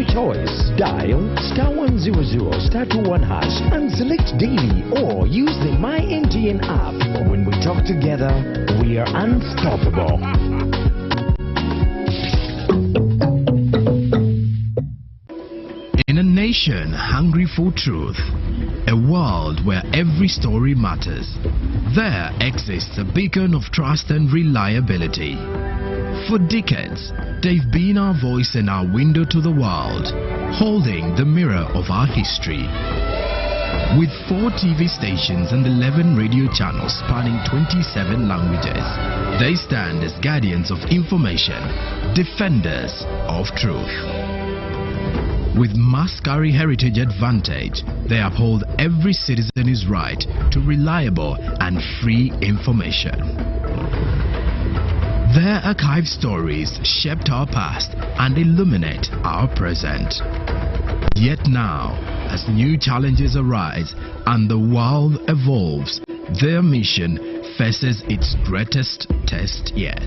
your choice. Dial *100 *21 hash and select daily or use the My NTN app. When we talk together, we are unstoppable. In a nation hungry for truth, a world where every story matters, there exists a beacon of trust and reliability. For decades, they've been our voice and our window to the world, holding the mirror of our history. With 4 TV stations and 11 radio channels spanning 27 languages, they stand as guardians of information, defenders of truth. With Mascari Heritage Advantage, they uphold every citizen's right to reliable and free information. Their archived stories shaped our past and illuminate our present. Yet now, as new challenges arise and the world evolves, their mission faces its greatest test yet.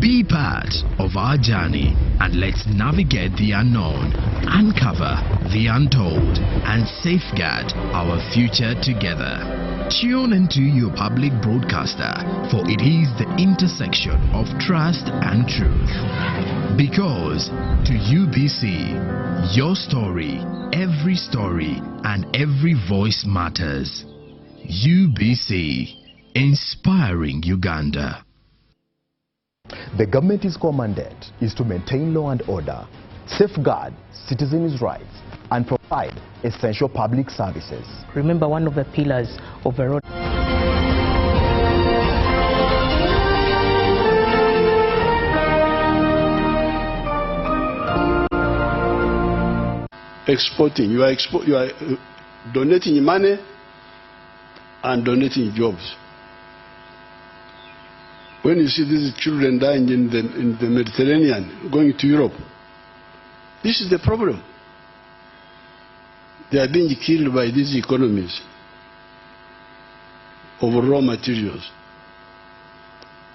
Be part of our journey and let's navigate the unknown, uncover the untold, and safeguard our future together. Tune into your public broadcaster, for it is the intersection of trust and truth. Because to UBC, your story, and every voice matters. UBC, inspiring Uganda. The government's commandate is to maintain law and order, safeguard citizens' rights, and provide essential public services. Remember, one of the pillars of a road. Exporting, you are donating money and donating jobs. When you see these children dying in the Mediterranean, going to Europe, this is the problem. They are being killed by these economies of raw materials.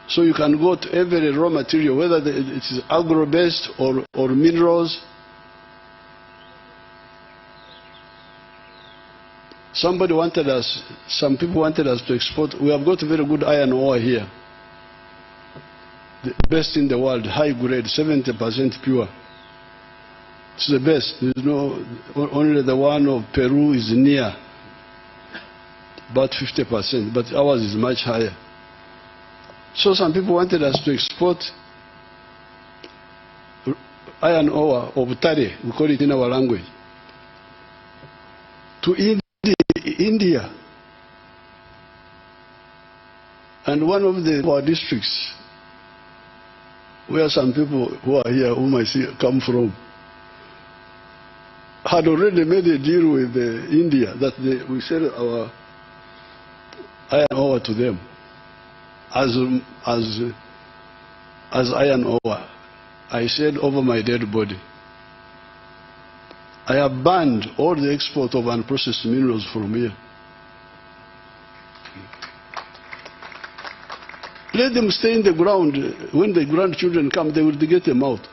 So you can go to every raw material, whether it is agro-based or minerals. Some people wanted us to export. We have got very good iron ore here. The best in the world, high grade, 70% pure. It's the best. There's no, only the one of Peru is near, about 50%, but ours is much higher. So some people wanted us to export iron ore of Tare, we call it in our language, to India. And one of our districts, where some people who are here, whom I see come from, had already made a deal with India that we sell our iron ore to them as iron ore. I said over my dead body, I have banned all the export of unprocessed minerals from here. Let them stay in the ground. When the grandchildren come, they will get them out.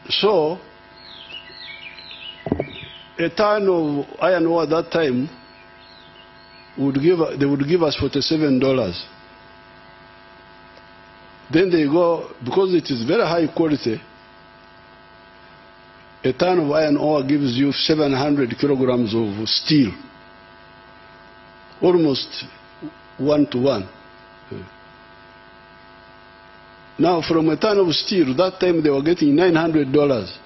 So, a ton of iron ore at that time they would give us $47. Then they go, because it is very high quality, a ton of iron ore gives you 700 kilograms of steel, almost 1-to-1. Now, from a ton of steel, that time they were getting $900.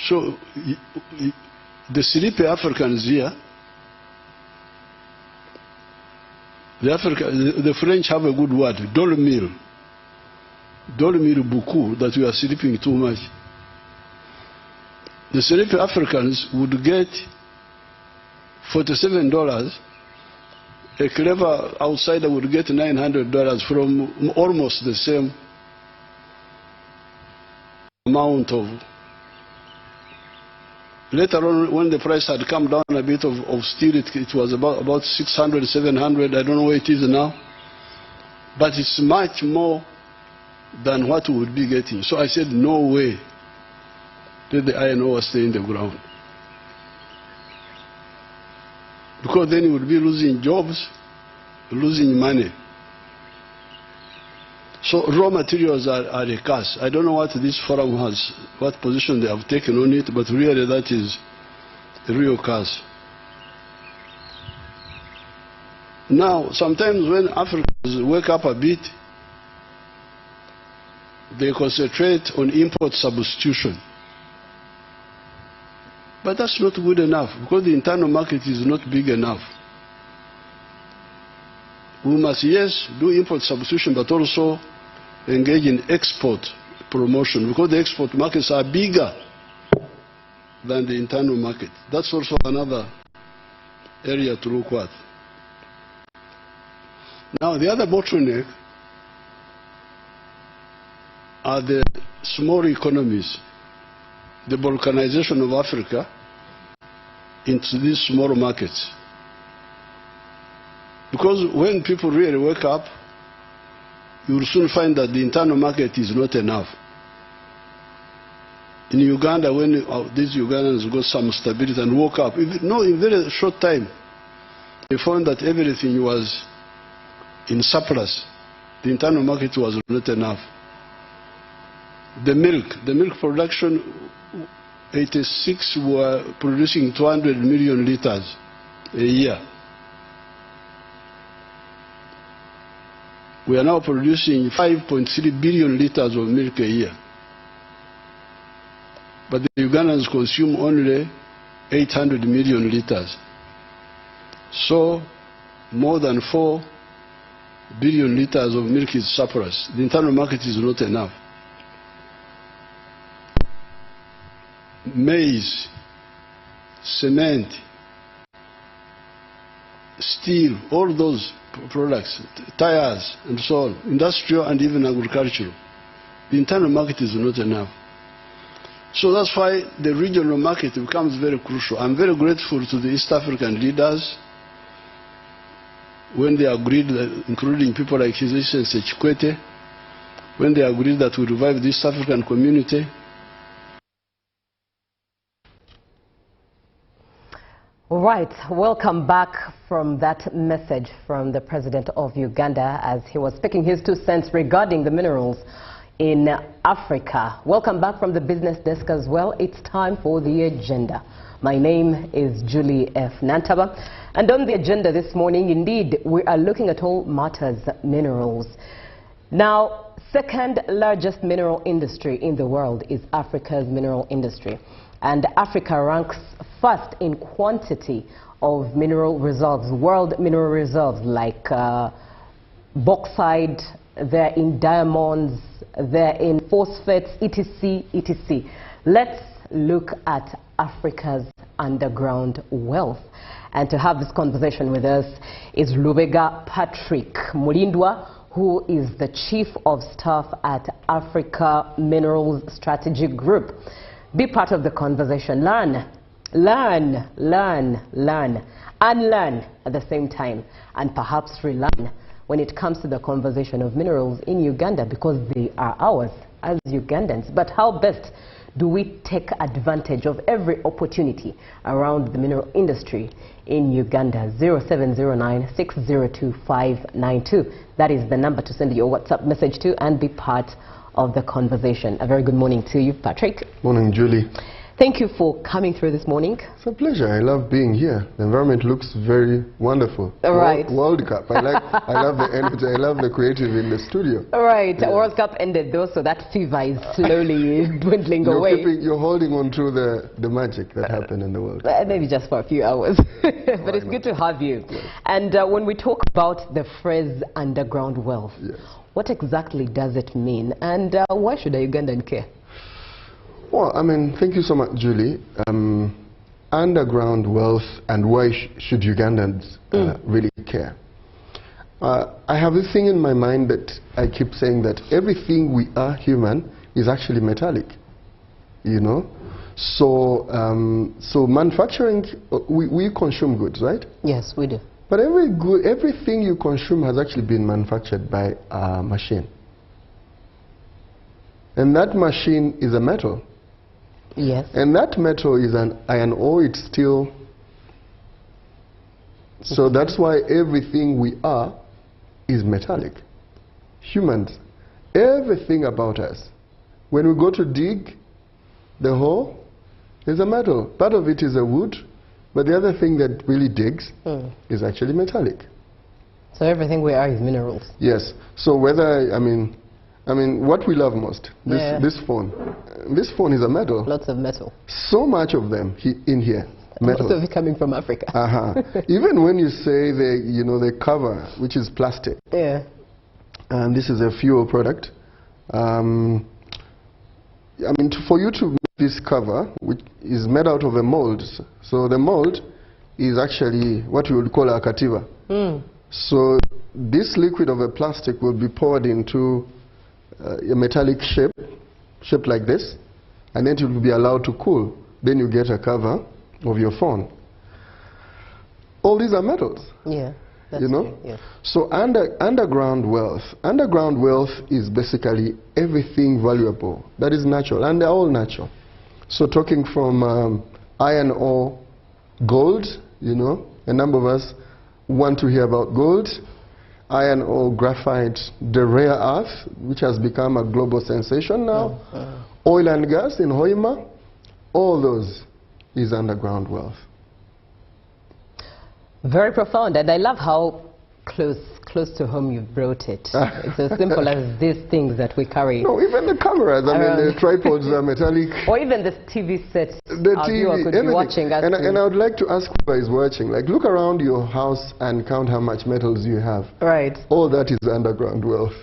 So, the sleepy Africans here, the French have a good word, dormir beaucoup, that we are sleeping too much. The sleepy Africans would get $47. A clever outsider would get $900 from almost the same amount of. Later on, when the price had come down a bit of steel, it was about 600, 700. I don't know where it is now. But it's much more than what we would be getting. So I said, no way let the iron ore stay in the ground. Because then you would be losing jobs, losing money. So raw materials are a curse. I don't know what this forum has, what position they have taken on it, but really that is a real curse. Now, sometimes when Africans wake up a bit, they concentrate on import substitution. But that's not good enough, because the internal market is not big enough. We must, yes, do import substitution, but also engage in export promotion, because the export markets are bigger than the internal market. That's also another area to look at. Now, the other bottleneck are the small economies, the balkanization of Africa into these small markets. Because when people really wake up, you will soon find that the internal market is not enough. In Uganda, when these Ugandans got some stability and woke up, in very short time, they found that everything was in surplus. The internal market was not enough. The milk production, 86 were producing 200 million liters a year. We are now producing 5.3 billion liters of milk a year. But the Ugandans consume only 800 million liters. So more than 4 billion liters of milk is surplus. The internal market is not enough. Maize, cement, steel, all those products, tires and so on, industrial and even agricultural. The internal market is not enough. So that's why the regional market becomes very crucial. I'm very grateful to the East African leaders when they agreed, including people like His Excellency Chikwete, when they agreed that we revive the East African community. All right, welcome back from that message from the President of Uganda as he was speaking his 2 cents regarding the minerals in Africa. Welcome back from the business desk as well. It's time for the agenda. My name is Julie F. Nantaba, and on the agenda this morning, indeed, we are looking at all matters minerals. Now, second largest mineral industry in the world is Africa's mineral industry. And Africa ranks first in quantity of mineral reserves, world mineral reserves like bauxite, they're in diamonds, they're in phosphates, etc., etc. Let's look at Africa's underground wealth. And to have this conversation with us is Lubega Patrick Mulindwa, who is the Chief of Staff at Africa Minerals Strategy Group. Be part of the conversation. Learn, learn, learn, learn, unlearn at the same time, and perhaps relearn when it comes to the conversation of minerals in Uganda, because they are ours as Ugandans. But how best do we take advantage of every opportunity around the mineral industry in Uganda? 0709-602-592. That is the number to send your WhatsApp message to and be part of the conversation. A very good morning to you, Patrick. Morning, Julie. Thank you for coming through this morning. It's a pleasure. I love being here. The environment looks very wonderful. All right. World Cup. I love the energy. I love the creative in the studio. All right. Yeah. World Cup ended though, so that fever is slowly dwindling away. You're holding on to the magic that happened in the World Cup. Maybe just for a few hours. But it's good to have you. Yes. And when we talk about the phrase underground wealth, yes, what exactly does it mean? And why should a Ugandan care? Well, I mean, thank you so much, Julie. Underground wealth and why should Ugandans really care? I have this thing in my mind that I keep saying that everything we are human is actually metallic, you know? So, so manufacturing, we consume goods, right? Yes, we do. But everything you consume has actually been manufactured by a machine. And that machine is a metal. Yes. And that metal is an iron ore, it's steel. So that's why everything we are is metallic. Humans, everything about us. When we go to dig the hole, there's a metal. Part of it is a wood, but the other thing that really digs is actually metallic. So everything we are is minerals. Yes. So whether, I mean, what we love most, this phone. This phone is a metal. Lots of metal. So much of them in here. Metal. Most of it coming from Africa. Even when you say the cover, which is plastic. Yeah. And this is a fuel product. For you to make this cover, which is made out of a mold. So the mold is actually what we would call a kativa. So this liquid of a plastic will be poured into a metallic shape like this, and then it will be allowed to cool. Then you get a cover of your phone. All these are metals. Yeah, that's true. Yeah. So underground wealth is basically everything valuable that is natural, and they're all natural. So talking from iron ore, gold, a number of us want to hear about gold, iron ore, graphite, the rare earth, which has become a global sensation now, oil and gas in Hoima, all those is underground wealth. Very profound, and I love how close to home you brought it. It's as simple as these things that we carry. No, even the cameras, the tripods are metallic. Or even the TV sets our viewer could be watching us. And I would like to ask whoever is watching, look around your house and count how much metals you have. Right. All that is underground wealth.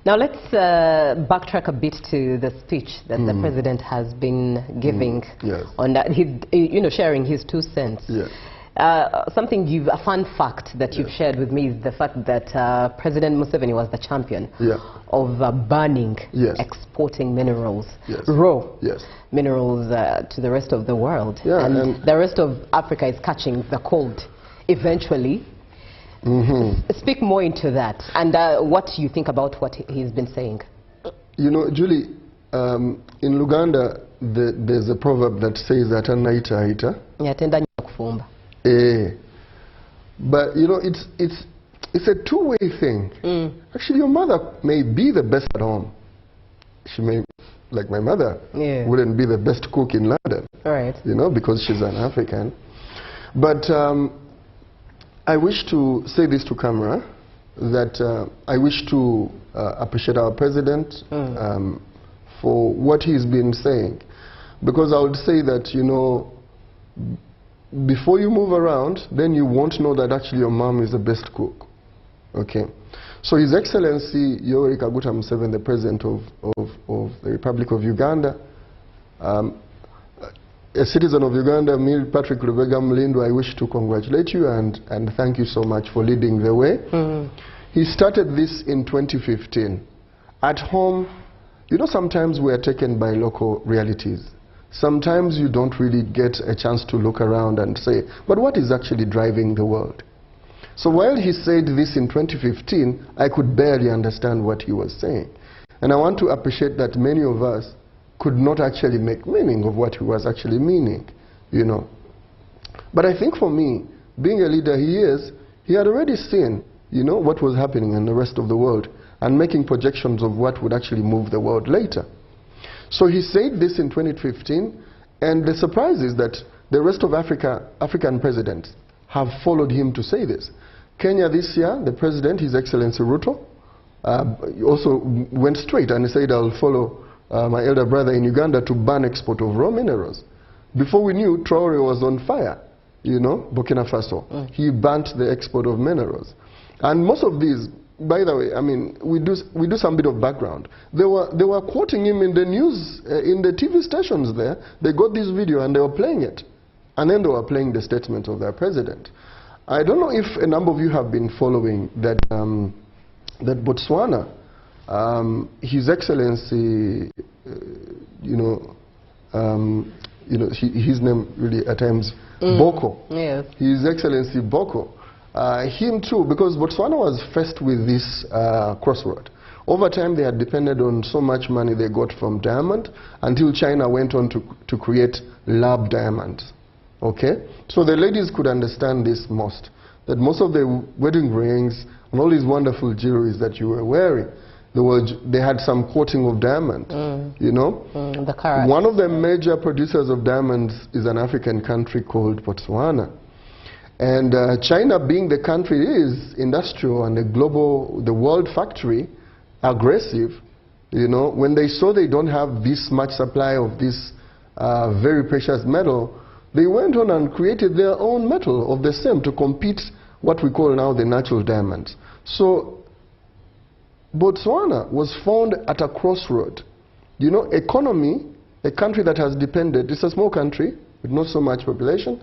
Now let's backtrack a bit to the speech that the president has been giving on that. Sharing his 2 cents. Yes. A fun fact that you've shared with me is the fact that President Museveni was the champion of banning exporting minerals, raw minerals to the rest of the world. Yeah, and the rest of Africa is catching the cold eventually. Speak more into that, and what you think about what he's been saying. Julie, in Uganda, there's a proverb that says that Yatenda kufumba. But it's a two-way thing. Actually, your mother may be the best at home. She may, like my mother, wouldn't be the best cook in London. Right. Because she's an African. But I wish to say this to camera, that I wish to appreciate our president for what he's been saying. Because I would say that, before you move around, then you won't know that actually your mom is the best cook. Okay. So His Excellency Yoweri Kaguta Museveni, the President of the Republic of Uganda, a citizen of Uganda, me, Patrick Lubega Mlindo, I wish to congratulate you and thank you so much for leading the way. He started this in 2015. At home, sometimes we are taken by local realities. Sometimes you don't really get a chance to look around and say, but what is actually driving the world? So while he said this in 2015, I could barely understand what he was saying. And I want to appreciate that many of us could not actually make meaning of what he was actually meaning, But I think for me, being a leader he had already seen, what was happening in the rest of the world and making projections of what would actually move the world later. So he said this in 2015, and the surprise is that the rest of African presidents have followed him to say this. Kenya this year, the president, His Excellency Ruto, also went straight and said, I'll follow my elder brother in Uganda to ban export of raw minerals. Before we knew, Traore was on fire, Burkina Faso. He banned the export of minerals. And most of these, by the way, we do some bit of background. They were quoting him in the news, in the TV stations there. They got this video and they were playing it. And then they were playing the statement of their president. I don't know if a number of you have been following that, that Botswana, His Excellency, his name really at times, Boko. Yes. His Excellency Boko. Him too, because Botswana was faced with this crossroad Over time, they had depended on so much money they got from diamond until China went on to create lab diamonds. Okay? So the ladies could understand this most, that most of the wedding rings and all these wonderful jewelries that you were wearing, they had some coating of diamond, you know? The carats. One of the major producers of diamonds is an African country called Botswana. And China, being the country it is, industrial and the world factory, aggressive, you know, when they saw they don't have this much supply of this very precious metal, they went on and created their own metal of the same to compete what we call now the natural diamonds. So Botswana was found at a crossroad. You know, economy, a country that has depended, it's a small country with not so much population,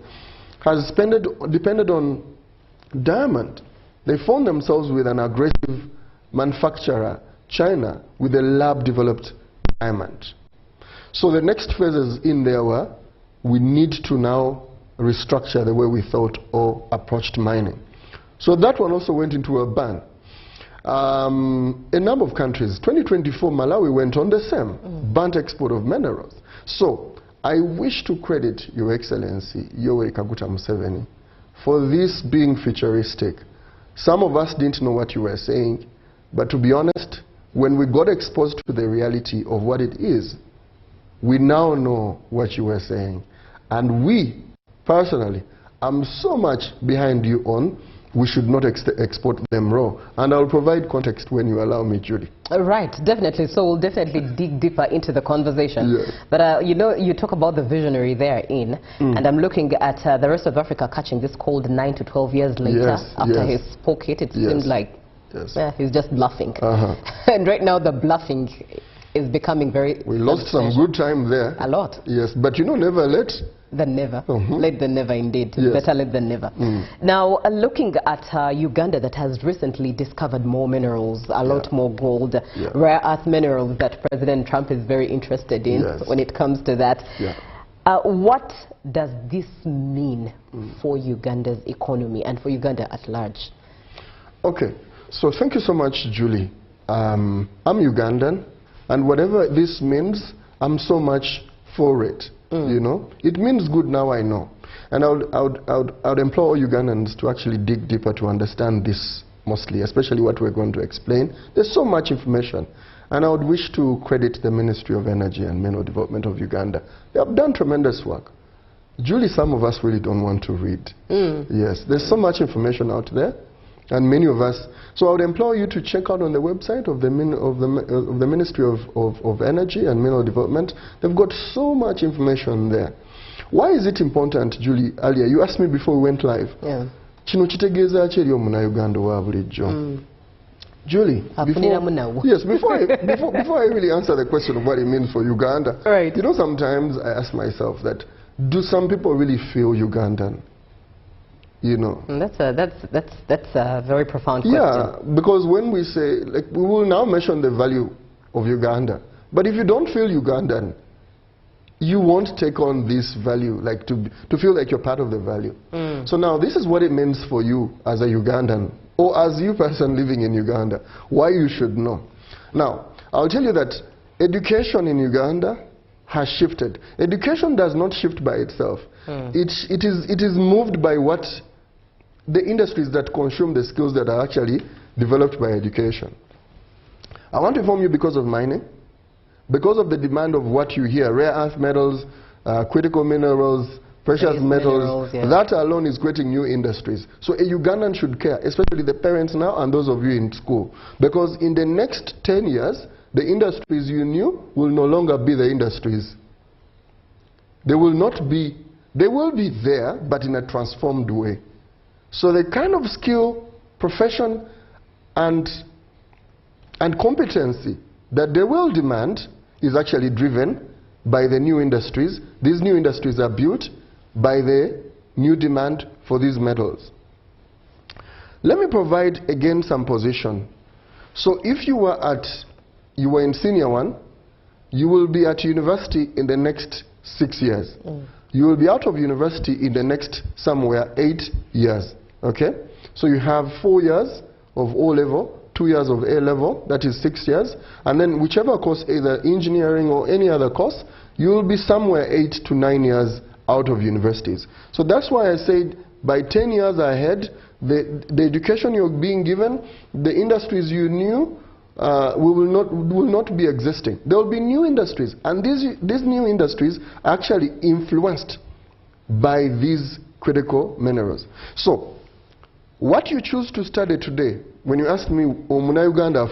has depended on diamond. They found themselves with an aggressive manufacturer, China, with a lab-developed diamond. So the next phases in there were, we need to now restructure the way we thought or approached mining. So that one also went into a ban. A number of countries, 2024, Malawi went on the same, banned export of minerals. So I wish to credit Your Excellency, Yoweri Kaguta Museveni, for this being futuristic. Some of us didn't know what you were saying, but to be honest, when we got exposed to the reality of what it is, we now know what you were saying. And we, personally, I'm so much behind you on we should not export them raw. And I'll provide context when you allow me, Julie. Right, definitely. So we'll definitely dig deeper into the conversation. Yes. But you know, you talk about the visionary therein, and I'm looking at the rest of Africa catching this cold 9 to 12 years later after he spoke it. It seemed like he's just bluffing. And right now the bluffing is becoming very... We lost some good time there. A lot. Yes, but you know, never let... Than never. Let than never, indeed. Yes. Better late than never. Now, looking at Uganda, that has recently discovered more minerals, a lot more gold, rare earth minerals that President Trump is very interested in when it comes to that. What does this mean for Uganda's economy and for Uganda at large? Okay, so thank you so much, Julie. I'm Ugandan, and whatever this means, I'm so much for it. You know, it means good now, I know. And I would implore Ugandans to actually dig deeper to understand this mostly, especially what we're going to explain. There's so much information. And I would wish to credit the Ministry of Energy and Mineral Development of Uganda. They have done tremendous work. Julie, some of us really don't want to read. Yes, there's so much information out there. And many of us, so I would implore you to check out on the website of the Ministry of Energy and Mineral Development. They've got so much information there. Why is it important, Julie? Earlier, you asked me before we went live. Kino kitegeeza ki eri omunnayuganda owa bulijjo? Julie, before I really answer the question of what it means for Uganda, you know, sometimes I ask myself that, do some people really feel Ugandan? You know, that's a very profound question. Yeah, because when we say, like, we will now mention the value of Uganda, but if you don't feel Ugandan, you won't take on this value, like to feel like you're part of the value. So now this is what it means for you as a Ugandan, or as you person living in Uganda, why you should know. Now, I'll tell you that education in Uganda has shifted. Education does not shift by itself. It is moved by what the industries that consume the skills that are actually developed by education. I want to inform you, because of mining, because of the demand of what you hear, rare earth metals, critical minerals, precious metals, that alone is creating new industries. So a Ugandan should care, especially the parents now and those of you in school, because in the next 10 years, the industries you knew will no longer be the industries. They will not be, they will be there, but in a transformed way. So the kind of skill, profession, and competency that they will demand is actually driven by the new industries. These new industries are built by the new demand for these metals. Let me provide again some position. So if you were in senior one, you will be at university in the next 6 years. You will be out of university in the next somewhere 8 years. Okay? So you have 4 years of O-level, 2 years of A level, that is 6 years, and then whichever course, either engineering or any other course, you will be somewhere 8 to 9 years out of universities. So that's why I said by 10 years ahead, the education you're being given, the industries you knew, will not be existing. There will be new industries, and these new industries are actually influenced by these critical minerals. So, what you choose to study today, when you ask me, Uganda,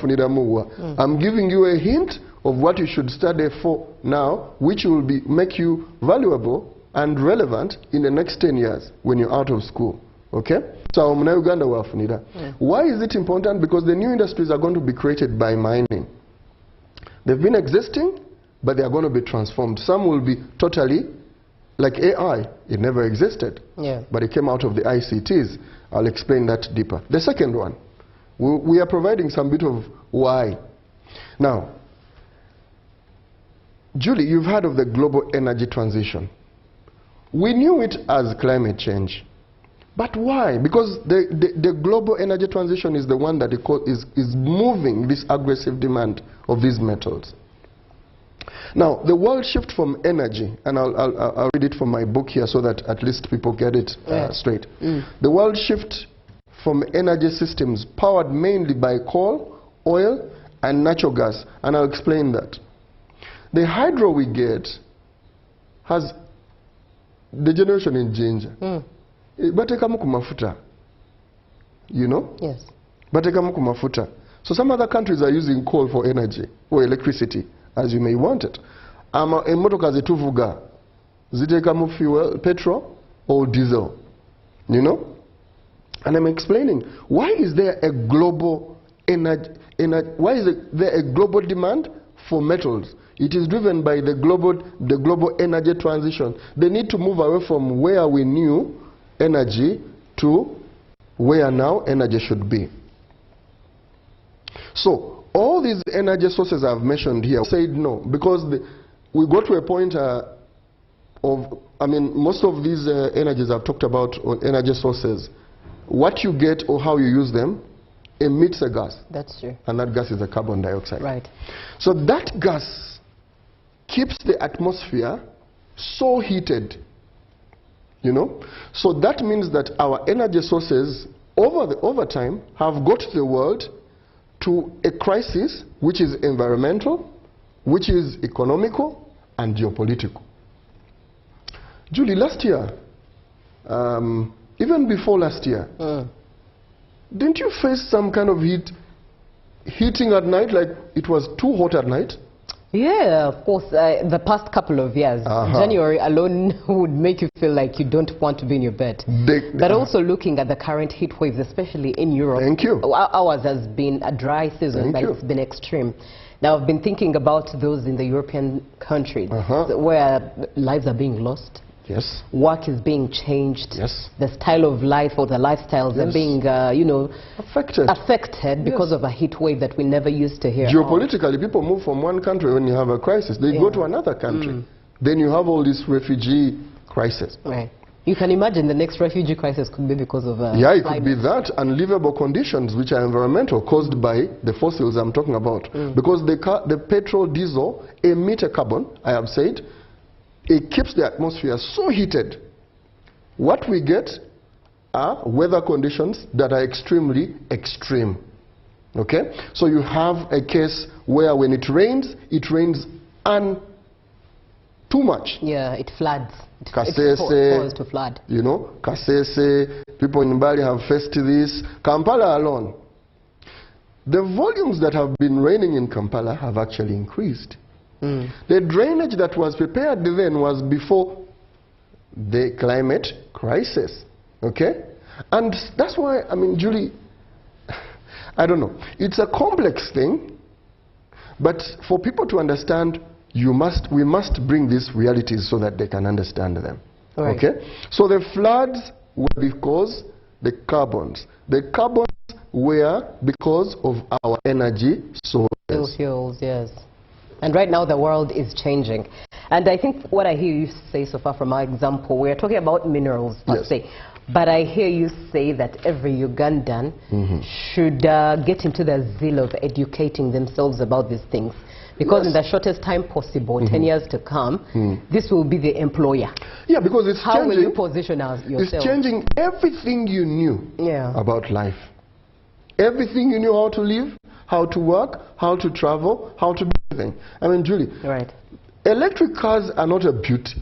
I'm giving you a hint of what you should study for now, which will make you valuable and relevant in the next 10 years when you're out of school. Okay? So, Uganda, why is it important? Because the new industries are going to be created by mining. They've been existing, but they are going to be transformed. Some will be totally like AI. It never existed, but it came out of the ICTs. I'll explain that deeper. The second one, we are providing some bit of why. Now, Julie, you've heard of the global energy transition. We knew it as climate change. But why? Because the global energy transition is the one that is moving this aggressive demand of these metals. Now, the world shift from energy, and I'll read it from my book here so that at least people get it straight. The world shift from energy systems powered mainly by coal, oil, and natural gas, and I'll explain that. The hydro we get has the generation in ginger. Batekamu ku mafuta, you know? Yes. Batekamu ku mafuta. So some other countries are using coal for energy or electricity, as you may want it. Emotoka zituvuga zitekamu fuel, petrol or diesel, you know? And I'm explaining why is there a global why is there a global demand for metals? It is driven by the global energy transition. They need to move away from where we knew energy to where now energy should be. So all these energy sources I've mentioned here said no, because we got to a point most of these energies I've talked about, on energy sources, what you get or how you use them emits a gas. That's true. And that gas is the carbon dioxide. Right. So that gas keeps the atmosphere so heated. You know? So that means that our energy sources over time have got the world to a crisis which is environmental, which is economical and geopolitical. Julie, last year, even before last year, didn't you face some kind of heating at night, like it was too hot at night? Yeah, of course. The past couple of years, January alone would make you feel like you don't want to be in your bed. But also looking at the current heat waves, especially in Europe. Thank you. Ours has been a dry season, but it's been extreme. Now, I've been thinking about those in the European countries where lives are being lost. Yes. Work is being changed. Yes. The style of life or the lifestyles are being, affected because of a heat wave that we never used to hear. Geopolitically, people move from one country when you have a crisis. They go to another country. Then you have all this refugee crisis. Right. You can imagine the next refugee crisis could be because of it could be that, unlivable conditions which are environmental, caused by the fossils I'm talking about. Because the petrol, diesel emit a carbon, I have said. It keeps the atmosphere so heated. What we get are weather conditions that are extremely extreme. Okay? So you have a case where when it rains and too much. Yeah, it floods. It falls to flood. You know, Kasese, people in Bali have faced this. Kampala alone. The volumes that have been raining in Kampala have actually increased. The drainage that was prepared then was before the climate crisis, okay? And that's why, Julie, I don't know. It's a complex thing, but for people to understand, we must bring these realities so that they can understand them, okay? So the floods were because the carbons were because of our energy sources. Fuels, yes. And right now the world is changing. And I think what I hear you say so far from our example, we're talking about minerals, let's say. But I hear you say that every Ugandan should get into the zeal of educating themselves about these things. Because in the shortest time possible, 10 years to come, this will be the employer. Yeah, because it's How changing. will you position yourself? It's changing everything you knew about life. Everything you knew how to live, how to work, how to travel, how to do everything. I mean, Julie, electric cars are not a beauty.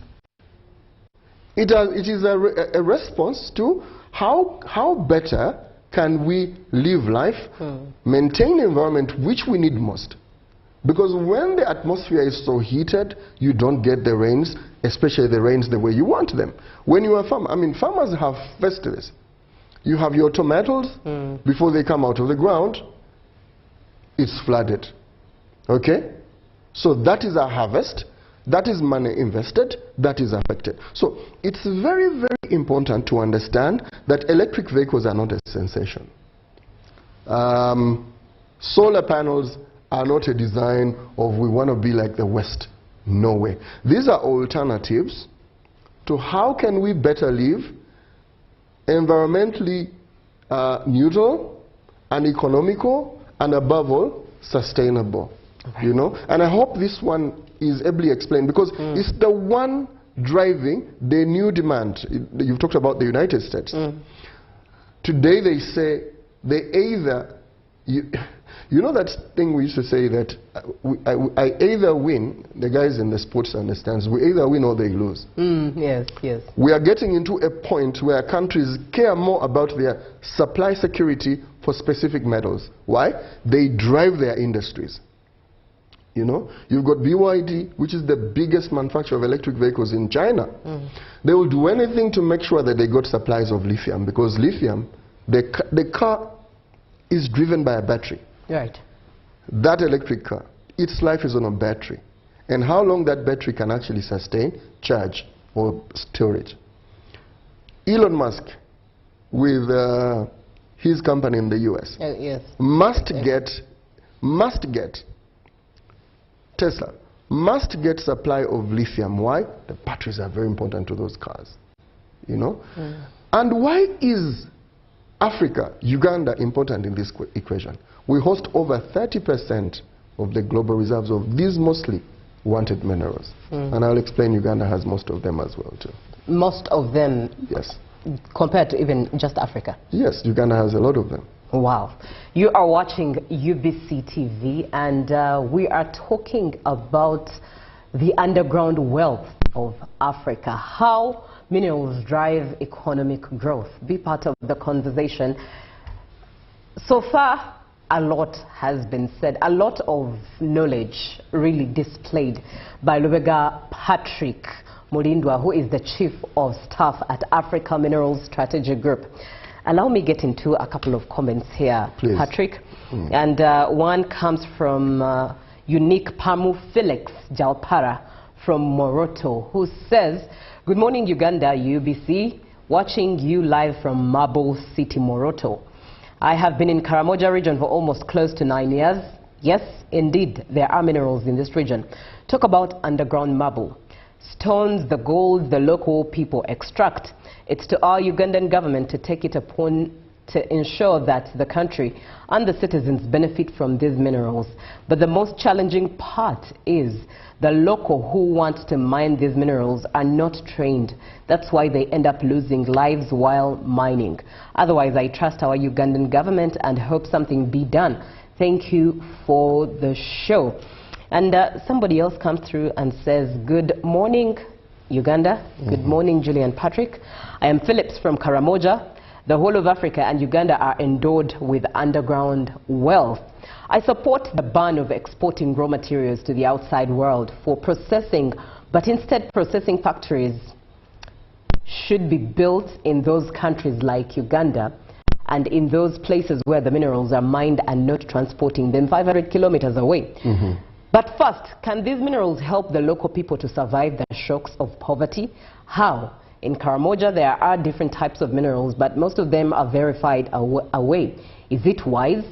It is a response to how better can we live life, maintain the environment which we need most. Because when the atmosphere is so heated, you don't get the rains, especially the rains the way you want them. When you are a farmer, I mean, farmers have festivals. You have your tomatoes, before they come out of the ground, it's flooded. Okay? So that is a harvest. That is money invested, that is affected. So it's very, very important to understand that electric vehicles are not a sensation. Solar panels are not a design of we want to be like the West. No way. These are alternatives to how can we better live environmentally neutral and economical and above all sustainable. You know, and I hope this one is ably explained because it's the one driving the new demand. You've talked about the United States. Today they say they either, you know that thing we used to say that I either win, the guys in the sports understands, we either win or they lose. Yes, yes. We are getting into a point where countries care more about their supply security for specific metals. Why? They drive their industries. You know, you've got BYD, which is the biggest manufacturer of electric vehicles in China. They will do anything to make sure that they got supplies of lithium, because lithium, the car is driven by a battery. Right. That electric car, its life is on a battery. And how long that battery can actually sustain, charge, or storage. Elon Musk, with his company in the US, must get Tesla must get supply of lithium. Why? The batteries are very important to those cars. You know? And why is Africa, Uganda, important in this equation? We host over 30% of the global reserves of these mostly wanted minerals. And I'll explain Uganda has most of them as well too. Most of them? Yes. Compared to even just Africa? Yes, Uganda has a lot of them. Wow. You are watching UBC TV and we are talking about the underground wealth of Africa. How minerals drive economic growth. Be part of the conversation. So far, a lot has been said, a lot of knowledge really displayed by Lubega Patrick Mulindwa, who is the Chief of Staff at Africa Minerals Strategy Group. Allow me get into a couple of comments here, please, Patrick. And one comes from Unique Pamu Felix Jalpara from Moroto, who says, "Good morning, Uganda, UBC. Watching you live from Marble City, Moroto. I have been in Karamoja region for almost close to 9 years. Yes, indeed, there are minerals in this region. Talk about underground marble. Stones, the gold the local people extract. It's to our Ugandan government to take it upon to ensure that the country and the citizens benefit from these minerals. But the most challenging part is the local who want to mine these minerals are not trained. That's why they end up losing lives while mining. Otherwise, I trust our Ugandan government and hope something be done. Thank you for the show." And somebody else comes through and says, "Good morning, Uganda. Good morning, Julie and Patrick. I am Phillips from Karamoja. The whole of Africa and Uganda are endowed with underground wealth. I support the ban of exporting raw materials to the outside world for processing, but instead processing factories should be built in those countries like Uganda and in those places where the minerals are mined and not transporting them 500 kilometers away. But first, can these minerals help the local people to survive the shocks of poverty? How? In Karamoja, there are different types of minerals, but most of them are verified away. Is it wise?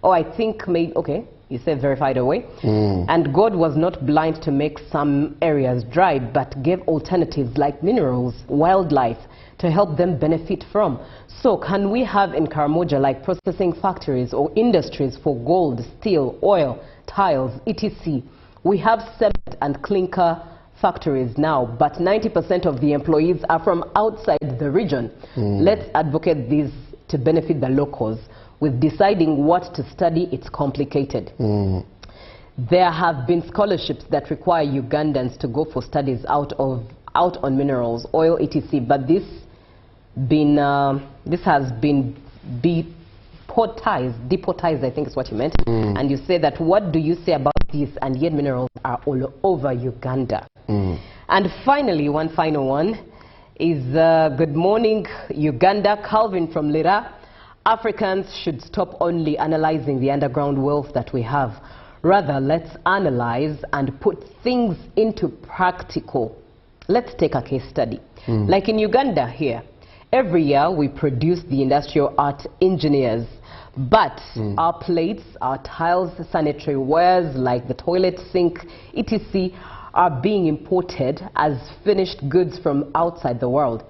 Oh, I think maybe, okay, you said verified away. And God was not blind to make some areas dry, but gave alternatives like minerals, wildlife, to help them benefit from. So can we have in Karamoja like processing factories or industries for gold, steel, oil, tiles, etc.? We have cement and clinker factories now, but 90% of the employees are from outside the region. Let's advocate these to benefit the locals. With deciding what to study, it's complicated. There have been scholarships that require Ugandans to go for studies out on minerals, oil, etc. But this has been deportized, I think is what you meant. And you say that, what do you say about this? And yet minerals are all over Uganda. And finally, one final one is, good morning, Uganda. Calvin from Lira. Africans should stop only analyzing the underground wealth that we have. Rather, let's analyze and put things into practical. Let's take a case study. Like in Uganda here, every year we produce the industrial art engineers, but our plates, our tiles, sanitary wares like the toilet sink, etc. are being imported as finished goods from outside the world.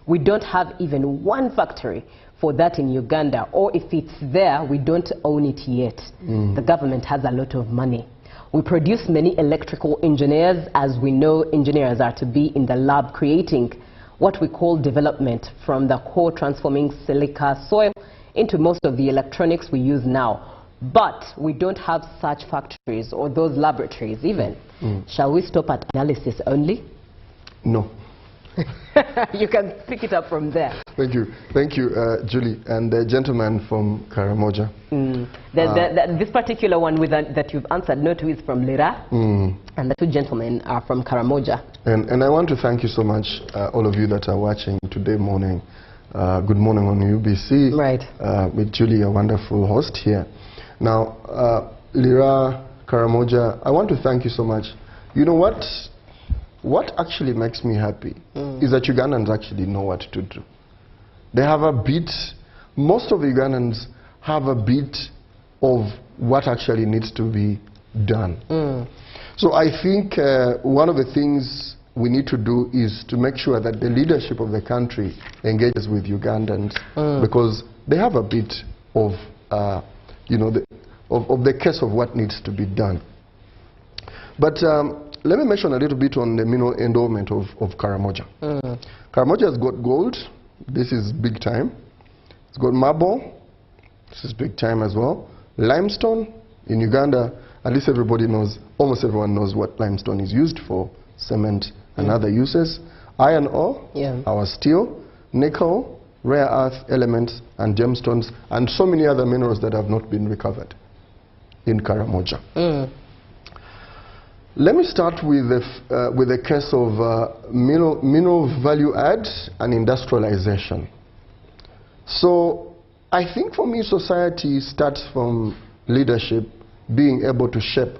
We don't have even one factory for that in Uganda, or if it's there, we don't own it yet. The government has a lot of money. We produce many electrical engineers, as we know engineers are to be in the lab creating what we call development, from the core transforming silica soil into most of the electronics we use now. But we don't have such factories or those laboratories even. Shall we stop at analysis only? No. You can pick it up from there. Thank you, Julie, and the gentleman from Karamoja. This particular one that you've answered no to is from Lira, and the two gentlemen are from Karamoja. And I want to thank you so much, all of you that are watching today morning. Good morning on UBC. Right. With Julie, a wonderful host here. Now, Lira, Karamoja, I want to thank you so much. You know what? What actually makes me happy is that Ugandans actually know what to do. They have a bit, most of the Ugandans have a bit of what actually needs to be done. So I think one of the things we need to do is to make sure that the leadership of the country engages with Ugandans, because they have a bit of, you know, of the case of what needs to be done. But let me mention a little bit on the mineral endowment of Karamoja. Karamoja has got gold. This is big time. It's got marble. This is big time as well. Limestone. In Uganda, at least everybody knows, almost everyone knows what limestone is used for, cement and other uses. Iron ore, our steel, nickel, rare earth elements and gemstones, and so many other minerals that have not been recovered in Karamoja. Let me start with the case of mineral value add and industrialization. So I think for me society starts from leadership being able to shape,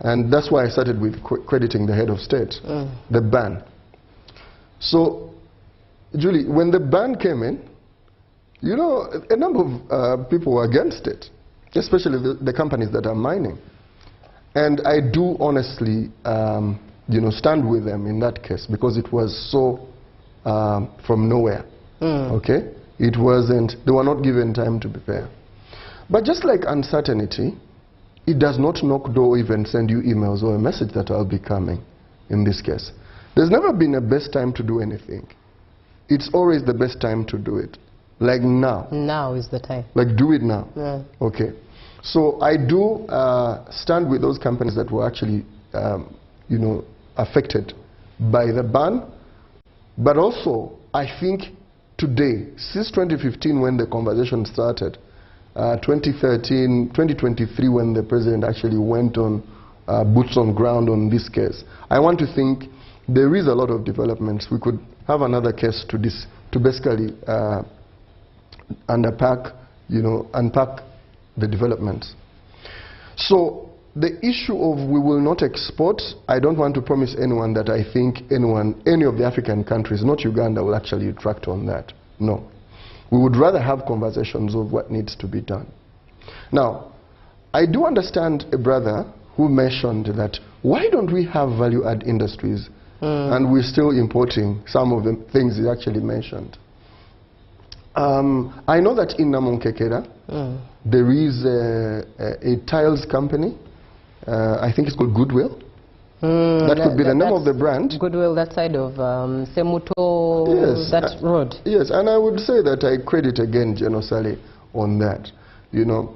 and that's why I started with crediting the head of state, the ban. So Julie, when the ban came in, you know, a number of people were against it, especially the companies that are mining. And I do honestly, you know, stand with them in that case, because it was so from nowhere. Okay, it wasn't. They were not given time to prepare. But just like uncertainty, it does not knock door or even send you emails or a message that I'll be coming. In this case, there's never been a best time to do anything. It's always the best time to do it. Like now. Now is the time. Like do it now. Okay. So I do stand with those companies that were actually, you know, affected by the ban. But also, I think today, since 2015 when the conversation started, 2013, 2023 when the president actually went on boots on ground on this case, I want to think there is a lot of developments. We could have another case to basically unpack the developments. So the issue of we will not export, I don't want to promise anyone that I think any of the African countries, not Uganda, will actually retract on that. No. We would rather have conversations of what needs to be done. Now, I do understand a brother who mentioned that why don't we have value-add industries and we're still importing some of the things he actually mentioned. I know that in Namonkekera, there is a tiles company. I think it's called Goodwill. That could be the name of the brand. Goodwill, that side of Semuto, yes, that road. Yes, and I would say that I credit again General Sale on that. You know,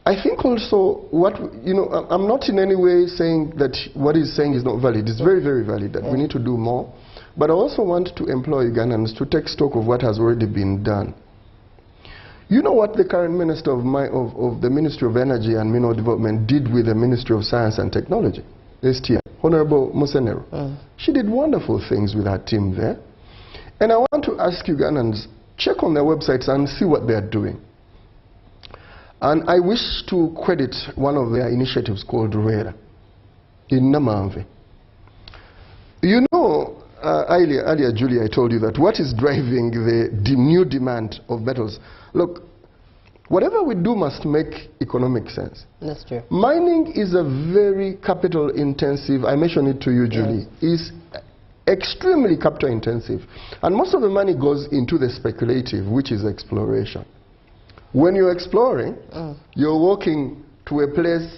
I think also what, you know, I'm not in any way saying that what he's saying is not valid. It's very, very valid that we need to do more. But I also want to employ Ugandans to take stock of what has already been done. You know what the current minister of the Ministry of Energy and Mineral Development did with the Ministry of Science and Technology? STI, Honorable Musenero. She did wonderful things with her team there. And I want to ask Ugandans, check on their websites and see what they are doing. And I wish to credit one of their initiatives called Ruera in Namanve. You know, earlier, Julie, I told you that what is driving the new demand of metals? Look, whatever we do must make economic sense. That's true. Mining is a very capital intensive, I mentioned it to you, Julie, is extremely capital intensive. And most of the money goes into the speculative, which is exploration. When you're exploring, you're walking to a place,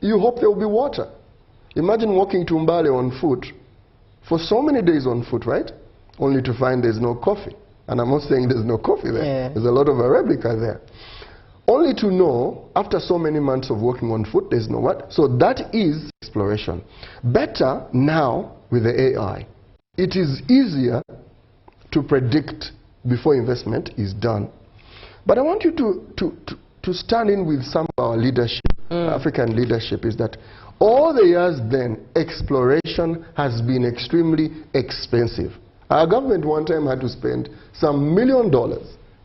you hope there will be water. Imagine walking to Mbale on foot for so many days on foot, right? Only to find there's no coffee. And I'm not saying there's no coffee there. Yeah. There's a lot of Arabica there. Only to know, after so many months of walking on foot, there's no what? So that is exploration. Better now with the AI. It is easier to predict before investment is done. But I want you to stand in with some of our leadership, African leadership, is that all the years then, exploration has been extremely expensive. Our government one time had to spend some $1 million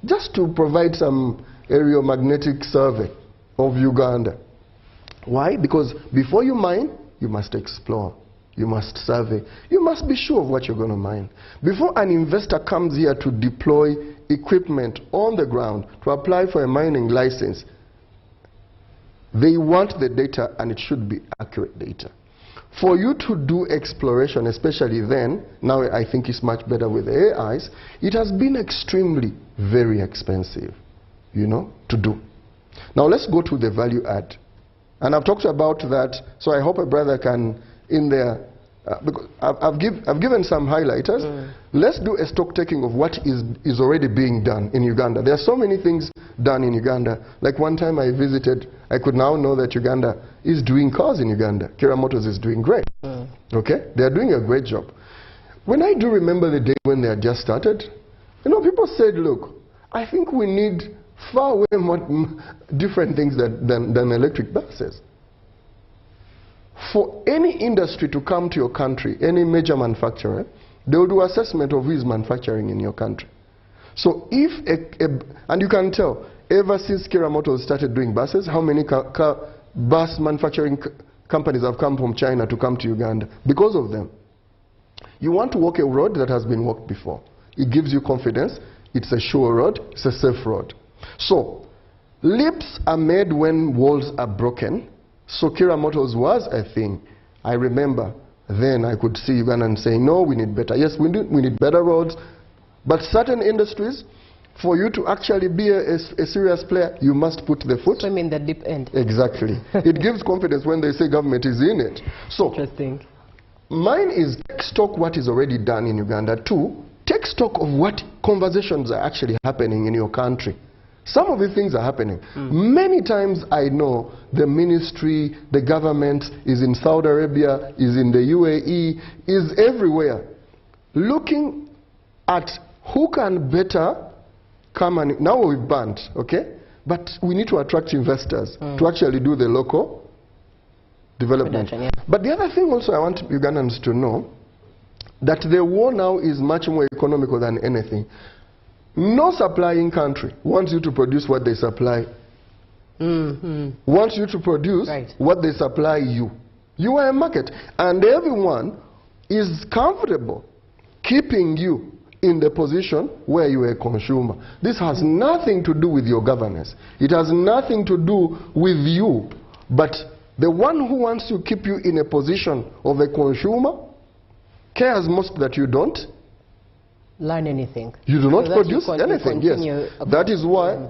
just to provide some aeromagnetic survey of Uganda. Why? Because before you mine, you must explore. You must survey. You must be sure of what you're going to mine. Before an investor comes here to deploy equipment on the ground to apply for a mining license, they want the data, and it should be accurate data. For you to do exploration, especially then, now I think it's much better with the AIs, it has been extremely very expensive, you know, to do. Now let's go to the value add. And I've talked about that, so I hope a brother can, in there, because I've given some highlighters. Let's do a stock taking of what is already being done in Uganda. There are so many things done in Uganda. Like one time I visited, I could now know that Uganda is doing cars in Uganda. Kira Motors is doing great. Okay? They are doing a great job. When I do remember the day when they had just started, you know, people said, look, I think we need far way more different things than electric buses. For any industry to come to your country, any major manufacturer, they will do assessment of who is manufacturing in your country. So if, and you can tell, ever since Kira Motors started doing buses, how many bus manufacturing companies have come from China to come to Uganda? Because of them. You want to walk a road that has been walked before. It gives you confidence. It's a sure road. It's a safe road. So, leaps are made when walls are broken. So Kira Motors was a thing. I remember then I could see Ugandans saying, no, we need better. Yes, we need better roads. But certain industries, for you to actually be a serious player, you must put the foot. Swim in the deep end. Exactly. It gives confidence when they say government is in it. So, interesting. Mine is take stock what is already done in Uganda. 2, take stock of what conversations are actually happening in your country. Some of the things are happening. Many times I know the ministry, the government is in Saudi Arabia, is in the UAE, is everywhere, looking at who can better come and, now we've banned, okay? But we need to attract investors to actually do the local development. But the other thing also I want Ugandans to know, that the war now is much more economical than anything. No supplying country wants you to produce what they supply. Wants you to produce what they supply you. You are a market. And everyone is comfortable keeping you in the position where you are a consumer. This has nothing to do with your governance. It has nothing to do with you. But the one who wants to keep you in a position of a consumer cares most that you don't learn anything. You do not So that produce you anything, yes. That is why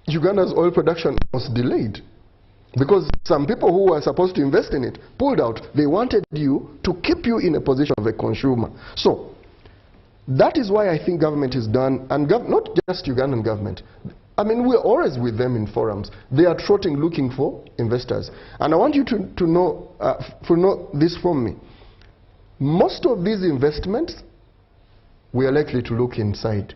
Uganda's oil production was delayed. Because some people who were supposed to invest in it pulled out. They wanted you to keep you in a position of a consumer. So, that is why I think government is done, and not just Ugandan government. I mean, we're always with them in forums. They are trotting looking for investors. And I want you to know this from me. Most of these investments, we are likely to look inside.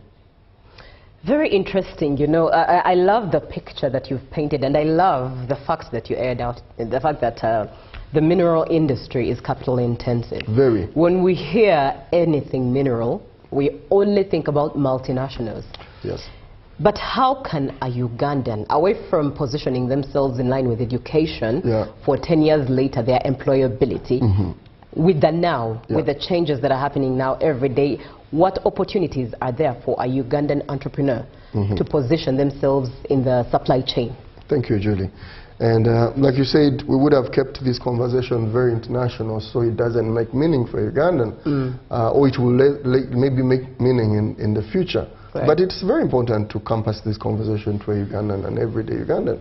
Very interesting. You know, I love the picture that you've painted, and I love the facts that you aired out, the fact that the mineral industry is capital intensive. Very. When we hear anything mineral, we only think about multinationals. Yes. But how can a Ugandan, away from positioning themselves in line with education, for 10 years later, their employability, with the now, with the changes that are happening now every day, what opportunities are there for a Ugandan entrepreneur to position themselves in the supply chain? Thank you, Julie. And like you said, we would have kept this conversation very international, so it doesn't make meaning for Ugandan, or it will maybe make meaning in the future. Right. But it's very important to compass this conversation to a Ugandan and everyday Ugandan.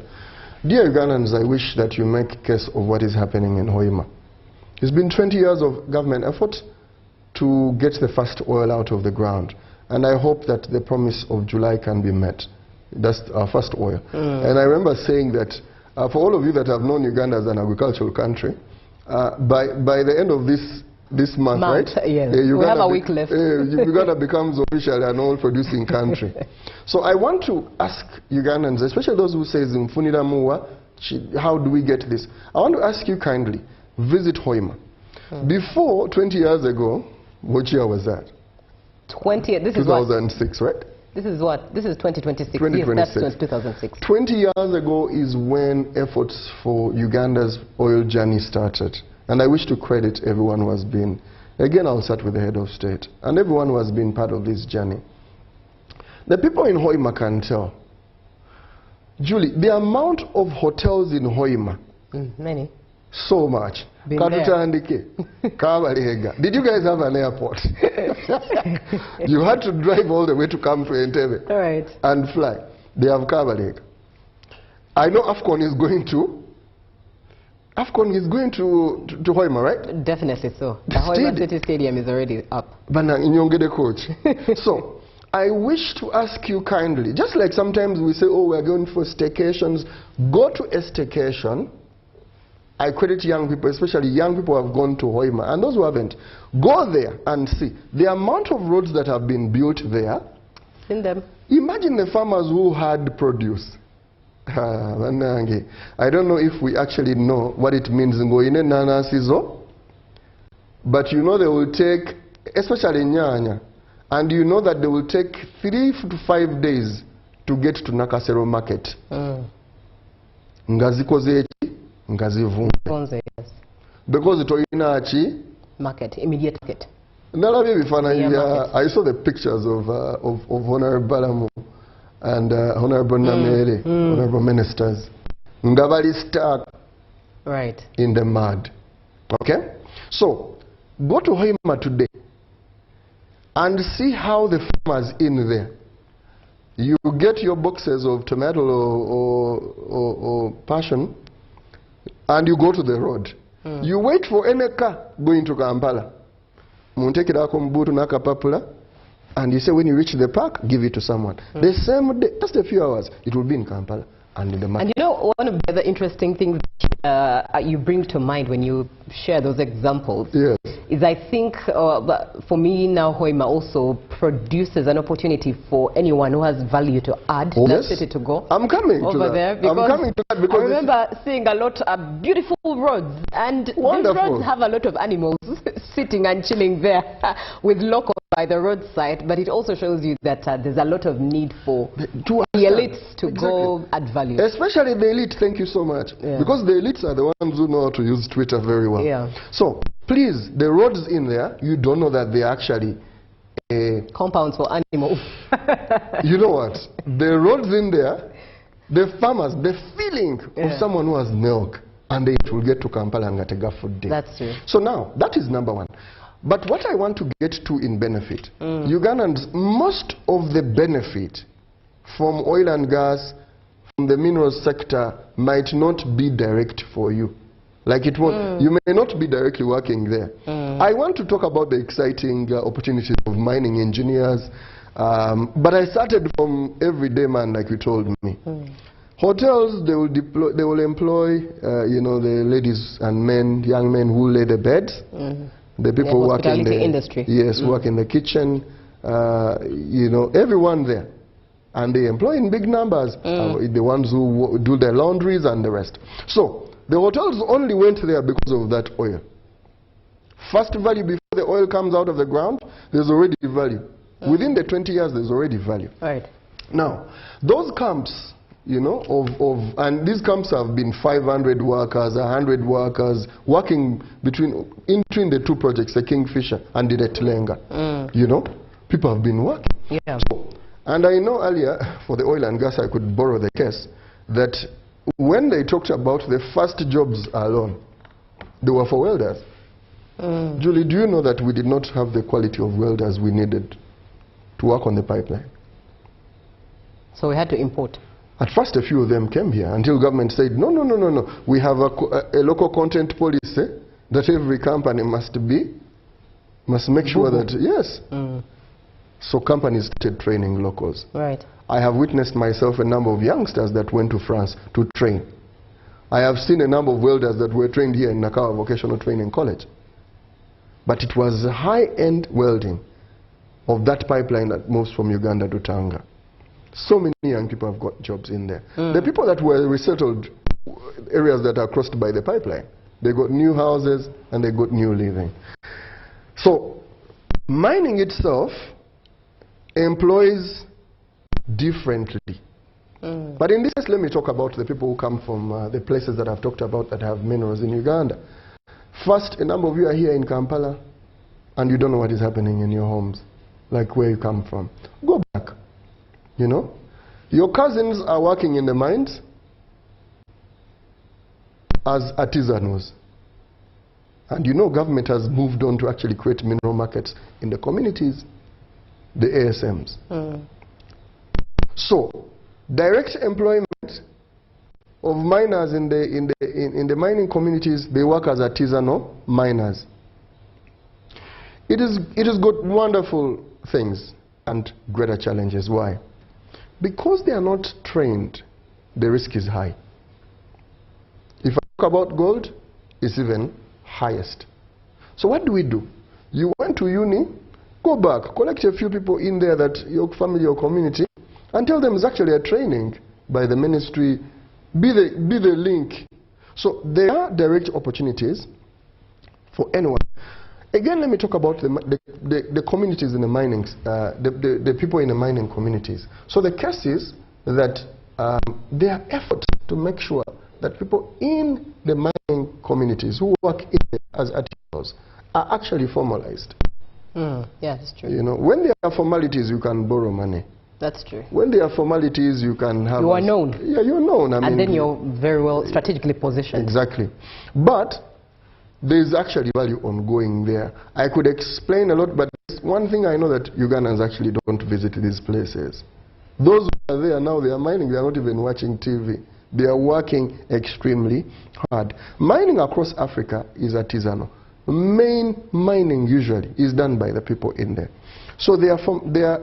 Dear Ugandans, I wish that you make case of what is happening in Hoima. It's been 20 years of government effort to get the first oil out of the ground. And I hope that the promise of July can be met. That's our first oil. And I remember saying that for all of you that have known Uganda as an agricultural country, by the end of this month, right? Yes. We have a week left. Uganda becomes officially an oil-producing country. So I want to ask Ugandans, especially those who say, Mfunira Muwa, how do we get this? I want to ask you kindly, visit Hoima. Before, 20 years ago, what year was that? 2006, right? This is what? This is 2026. 2026. Yes, that's 2006. 20 years ago is when efforts for Uganda's oil journey started. And I wish to credit everyone who has been, again I'll start with the head of state, and everyone who has been part of this journey. The people in Hoima can tell. Julie, the amount of hotels in Hoima. Many. So much. Did you guys have an airport? You had to drive all the way to come to Entebbe and fly. They have Kabalega. I know AFCON is going to Hoima, right? Definitely so. The Hoima City Stadium is already up. Coach. So, I wish to ask you kindly, just like sometimes we say, oh, we're going for staycations, go to a staycation. I credit young people, especially young people who have gone to Hoima, and those who haven't. Go there and see. The amount of roads that have been built there. Seen them. Imagine the farmers who had produce. I don't know if we actually know what it means, but you know they will take, especially nyanya, and you know that they will take 3 to 5 days to get to Nakasero market. Because it market, immediate market. I saw the pictures of Honorable Balamu and Honorable Namere, Honorable Ministers. Ngabali stuck in the mud. Okay? So, go to Hoima today and see how the farmers in there. You get your boxes of tomato or passion and you go to the road. You wait for any car going to Kampala. And you say when you reach the park, give it to someone. The same day, just a few hours, it will be in Kampala and in the market. And you know, one of the other interesting things you bring to mind when you share those examples is I think for me now Hoima also produces an opportunity for anyone who has value to add to that city to go. I'm coming over to that. There because I'm coming to that because I remember seeing a lot of beautiful roads, and these roads have a lot of animals sitting and chilling there with locals by the roadside, but it also shows you that there's a lot of need for the elites to go add value. Especially the elite, thank you so much. Because the elites are the ones who know how to use Twitter very well. So, please, the roads in there, you don't know that they're actually compounds for animals. You know what? The roads in there, the farmers, the feeling of someone who has milk, and they will get to Kampala and get a food day. That's true. So now, that is number one. But what I want to get to in benefit, Ugandans, most of the benefit from oil and gas, from the minerals sector, might not be direct for you. Like it was, you may not be directly working there. I want to talk about the exciting opportunities of mining engineers, but I started from everyday man, like you told me. Hotels, they will employ, you know, the ladies and men, young men who lay the beds. The people work in the industry. Yes, work in the kitchen. You know, everyone there, and they employ in big numbers. The ones who do their laundries and the rest. So the hotels only went there because of that oil. First value before the oil comes out of the ground, there's already value. Within the 20 years, there's already value. Right. Now, those camps, you know, and these camps have been 500 workers, 100 workers, working between the two projects, the Kingfisher and the Telenga. You know, people have been working. Yeah. So, and I know earlier, for the oil and gas, I could borrow the case, that when they talked about the first jobs alone, they were for welders. Julie, do you know that we did not have the quality of welders we needed to work on the pipeline? So we had to import. At first, a few of them came here until government said, no. We have a local content policy that every company must make sure that, yes. So companies started training locals. Right. I have witnessed myself a number of youngsters that went to France to train. I have seen a number of welders that were trained here in Nakawa Vocational Training College. But it was high-end welding of that pipeline that moves from Uganda to Tanga. So many young people have got jobs in there. The people that were resettled, areas that are crossed by the pipeline, they got new houses and they got new living. So mining itself employs differently. But in this case, let me talk about the people who come from the places that I've talked about that have minerals in Uganda. First, a number of you are here in Kampala and you don't know what is happening in your homes, like where you come from. Go back. You know, your cousins are working in the mines as artisanals. And you know, government has moved on to actually create mineral markets in the communities, the ASMs. So, direct employment of miners in the mining communities, they work as artisanal miners. It has got wonderful things and greater challenges. Why? Because they are not trained, the risk is high. If I talk about gold, it's even highest. So what do? You went to uni, go back, collect a few people in there that your family or community, and tell them it's actually a training by the ministry, be the link. So there are direct opportunities for anyone. Again, let me talk about the communities in the mining, the people in the mining communities. So the case is that there are efforts to make sure that people in the mining communities who work as artisans are actually formalized. Yeah, that's true. You know, when there are formalities, you can borrow money. That's true. When there are formalities, you can have... You are known. Yeah, you're known. And then you're very well strategically positioned. Exactly. But there is actually value on going there. I could explain a lot, but one thing I know that Ugandans actually don't visit these places. Those who are there now, they are mining, they are not even watching TV. They are working extremely hard. Mining across Africa is artisanal. Main mining usually is done by the people in there. So there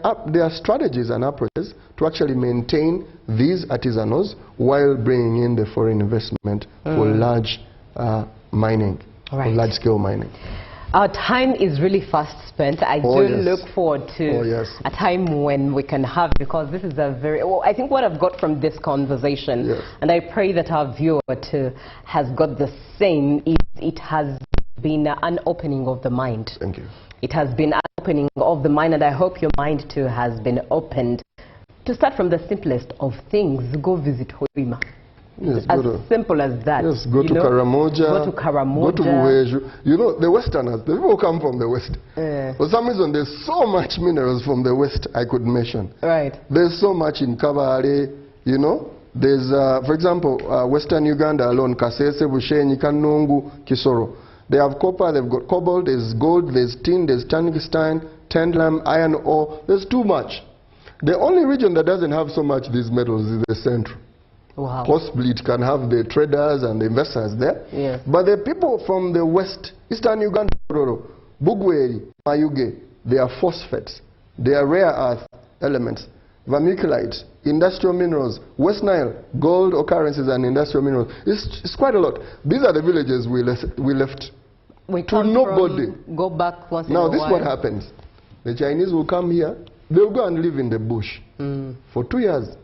are strategies and approaches to actually maintain these artisanals while bringing in the foreign investment for large mining, for large-scale mining. Our time is really fast spent. I do look forward to a time when we can have, because this is a very, I think what I've got from this conversation, and I pray that our viewer too has got the same, it has been an opening of the mind. Thank you. It has been an opening of the mind, and I hope your mind too has been opened. To start from the simplest of things, go visit Hoima. Yes, as simple as that. Yes, go to Karamoja. Go to Karamoja. Go to Buweju. You know, the Westerners, the people come from the West. For some reason, there's so much minerals from the West I could mention. Right. There's so much in Kabale, you know. There's, for example, Western Uganda alone, Kasese, Bushenyi, Kanungu, Kisoro. They have copper, they've got cobalt, there's gold, there's tin, there's tungsten, tantalum, iron ore. There's too much. The only region that doesn't have so much these metals is the central. Wow. Possibly it can have the traders and the investors there. Yes. But the people from the west, eastern Uganda, Bugweri, Mayuge, they are phosphates. They are rare earth elements, vermiculites, industrial minerals, West Nile, gold occurrences and industrial minerals. It's quite a lot. These are the villages we left We to nobody. Go back once Now in a this is what while. happens. The Chinese will come here, they'll go and live in the bush for 2 years.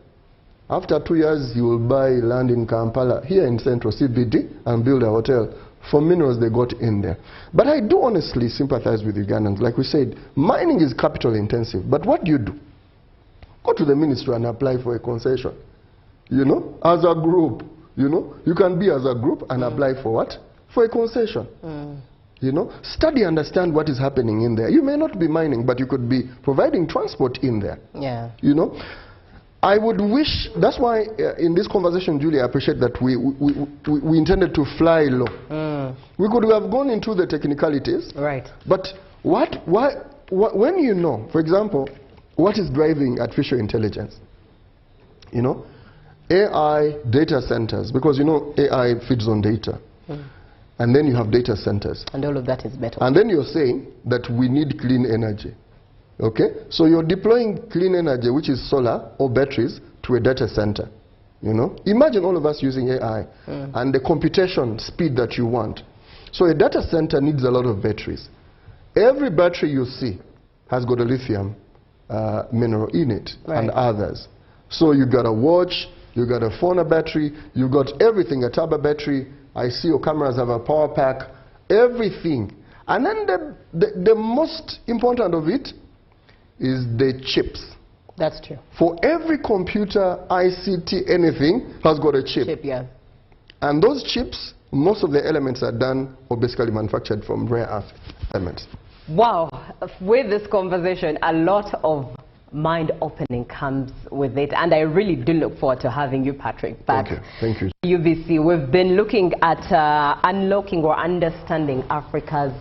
After 2 years, you will buy land in Kampala, here in central CBD, and build a hotel for minerals they got in there. But I do honestly sympathize with Ugandans. Like we said, mining is capital intensive. But what do? Go to the ministry and apply for a concession. You know, as a group, you know, you can be as a group and apply for what? For a concession. You know, study, understand what is happening in there. You may not be mining, but you could be providing transport in there. Yeah. You know, I would wish, that's why in this conversation, Julie, I appreciate that we intended to fly low. We could have gone into the technicalities. Right. But when you know, for example, what is driving artificial intelligence? You know, AI data centers, because you know AI feeds on data. And then you have data centers. And all of that is better. And then you're saying that we need clean energy. Okay? So you're deploying clean energy, which is solar or batteries, to a data center. You know? Imagine all of us using AI and the computation speed that you want. So a data center needs a lot of batteries. Every battery you see has got a lithium mineral in it, and others. So you got a watch, you got a phone, a battery, you got everything, a tablet battery. I see your cameras have a power pack, everything. And then the most important of it is the chips. That's true. For every computer, ICT, anything has got a chip. Yeah. And those chips, most of the elements are done or basically manufactured from rare earth elements. Wow. With this conversation, a lot of mind-opening comes with it, and I really do look forward to having you, Patrick, back. Thank you. UBC. We've been looking at unlocking or understanding Africa's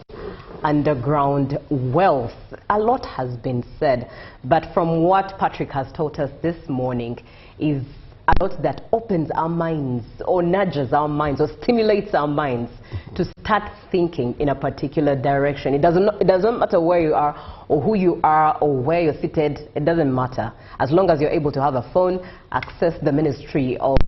underground wealth. A lot has been said, but from what Patrick has taught us this morning is a lot that opens our minds or nudges our minds or stimulates our minds to start thinking in a particular direction. It doesn't matter where you are or who you are or where you're seated. It doesn't matter. As long as you're able to have a phone, access the Ministry of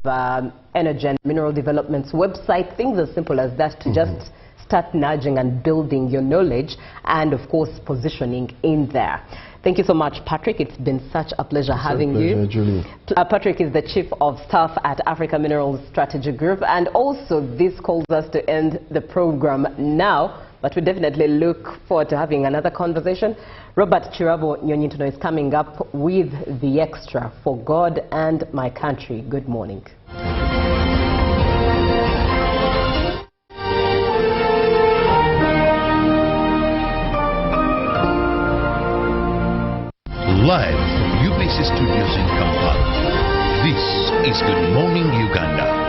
Energy and Mineral Development's website, things as simple as that, to just start nudging and building your knowledge and, of course, positioning in there. Thank you so much, Patrick. It's been such a pleasure having you. Julie. Patrick is the Chief of Staff at Africa Minerals Strategy Group, and also this calls us to end the program now, but we definitely look forward to having another conversation. Robert Chirabo Nyonyintono is coming up with the extra for God and my country. Good morning. Live from UBC Studios in Kampala, this is Good Morning Uganda.